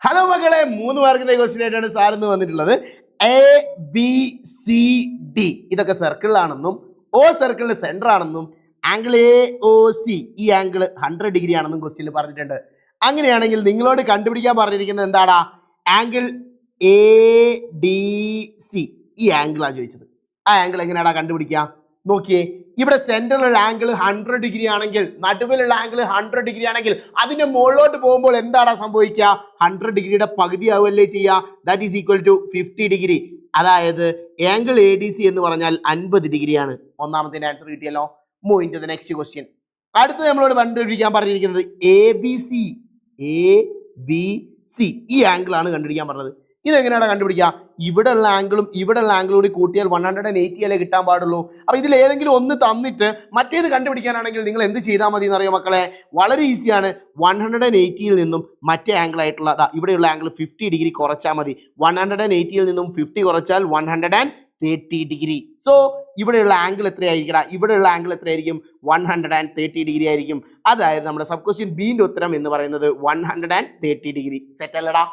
Hello മക്കളെ, 3 മാർക്കിന്റെ question ആയിട്ടാണ് സാർ ഇന്ന് വന്നിട്ടുള്ളത്. എ ബി സി ഡി ഇതൊക്കെ സർക്കിളിലാണെന്നും ഓ സർക്കിളിന്റെ സെന്റർ ആണെന്നും ആംഗിൾ എ ഒ സി ഈ ആംഗിൾ 100 ഡിഗ്രി ആണെന്നും ക്വസ്റ്റ്യനിൽ പറഞ്ഞിട്ടുണ്ട്. അങ്ങനെയാണെങ്കിൽ നിങ്ങളോട് കണ്ടുപിടിക്കാൻ പറഞ്ഞിരിക്കുന്നത് എന്താടാ? ആംഗിൾ എ ഡി സി ഈ ആംഗിളാണ് ചോദിച്ചത്. ആ ആംഗിൾ എങ്ങനെയാടാ കണ്ടുപിടിക്കുക? നോക്കിയേ, ഇവിടെ സെന്ററിലുള്ള ആംഗിൾ 100 ഡിഗ്രി ആണെങ്കിൽ, നടുവിലുള്ള ആംഗിൾ 100 ഡിഗ്രി ആണെങ്കിൽ അതിന്റെ മുകളിലോട്ട് പോകുമ്പോൾ എന്താടാ സംഭവിക്കുക? 100 ഡിഗ്രിയുടെ പകുതി ആവുമല്ലേ ചെയ്യുക? That is equal to 50 degree. അതായത് ആംഗിൾ എ ഡി സി എന്ന് പറഞ്ഞാൽ 50 ഡിഗ്രിയാണ്. ഒന്നാമത്തെ ആൻസർ കിട്ടിയല്ലോ. Move in to the next question. അടുത്ത് നമ്മളോട് കണ്ടുപിടിക്കാൻ പറഞ്ഞിരിക്കുന്നത് എ ബി സി ഈ ആംഗിൾ ആണ് കണ്ടുപിടിക്കാൻ പറഞ്ഞത്. ഇതെങ്ങനെയാണ് കണ്ടുപിടിക്കുക? ഇവിടെയുള്ള ആംഗിളും ഇവിടെയുള്ള ആംഗിളും കൂടി കൂട്ടിയാൽ 180 അല്ലേ കിട്ടാൻ പാടുള്ളൂ. അപ്പൊ ഇതിൽ ഏതെങ്കിലും ഒന്ന് തന്നിട്ട് മറ്റേത് കണ്ടുപിടിക്കാനാണെങ്കിൽ നിങ്ങൾ എന്ത് ചെയ്താൽ മതി എന്നറിയോ മക്കളെ? വളരെ ഈസിയാണ്. 180യിൽ നിന്നും മറ്റേ ആംഗിൾ ആയിട്ടുള്ള ഇവിടെയുള്ള ആംഗിൾ 50 ഡിഗ്രി കുറച്ചാൽ മതി. 180യിൽ നിന്നും 50 കുറച്ചാൽ 130 ഡിഗ്രി. സോ ഇവിടെയുള്ള ആംഗിൾ എത്രയായിരിക്കണം? ഇവിടെയുള്ള ആംഗിൾ എത്രയായിരിക്കും? 130 ഡിഗ്രി ആയിരിക്കും. അതായത് നമ്മുടെ സബ് ക്വസ്റ്റ്യൻ ബിന്റെ ഉത്തരം എന്ന് പറയുന്നത് 130 ഡിഗ്രി. സെറ്റ് അല്ലടാ?